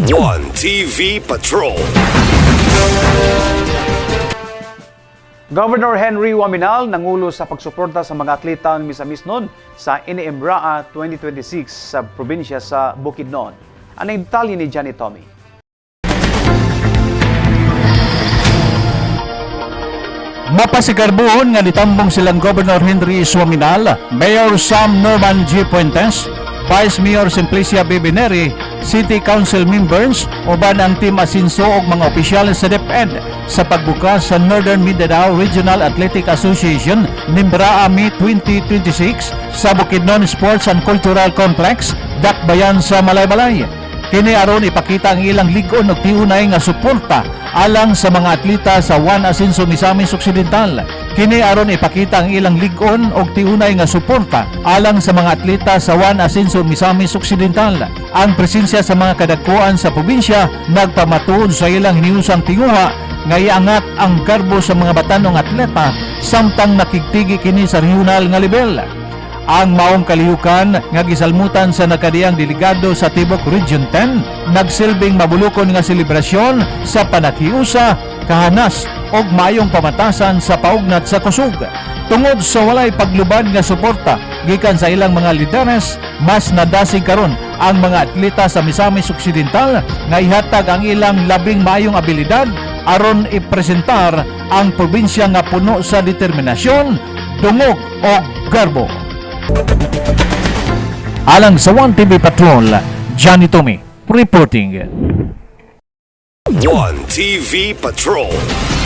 One TV Patrol. Governor Henry Waminal nangulo sa pagsuporta sa mga atleta ng Misamis noon sa INEMRAA 2026 sa probinsya sa Bukidnon. Ano ang detalye ni Johnny Tommy? Mapasigarbuhon nga nitambong silang Governor Henry Waminal, Mayor Sam Norman G. Puentes, Vice Mayor Simplicia Bibineri, City Council members, uban ang Team Asinso ug mga opisyal sa DepEd sa pagbukas sa Northern Mindanao Regional Athletic Association NIMBRAA 2026 sa Bukidnon Sports and Cultural Complex, Dakbayan sa Malaybalay. Kini aron ipakita ang ilang ligon ug tiunay nga suporta alang sa mga atleta sa One Asinso Misamis Occidental. Kini aron ipakita ang ilang ligon ug tiunay nga suporta alang sa mga atleta sa One Asinso Misamis Occidental. Ang presensya sa mga kadagkuan sa probinsya nagpamatuod sa ilang hiniusang tinguha nga iangat ang karbo sa mga batanong atleta samtang nakigtigi kini sa regional nga level. Ang maong kalihukan nga gisalmutan sa nakadiyang delegado sa Tibok Region 10 nagsilbing mabulukon nga selebrasyon sa panakiusa, kahanas og mayong pamatasan sa paugnat sa kusog. Tungod sa walay paglubad nga suporta gikan sa ilang mga lideres, mas nadasig karon ang mga atleta sa Misamis Occidental nga ihatag ang ilang labing mayong abilidad aron ipresentar ang probinsya nga puno sa determinasyon, dungog og garbo. Alang sa One TV Patrol, Johnny Tommy reporting. One TV Patrol.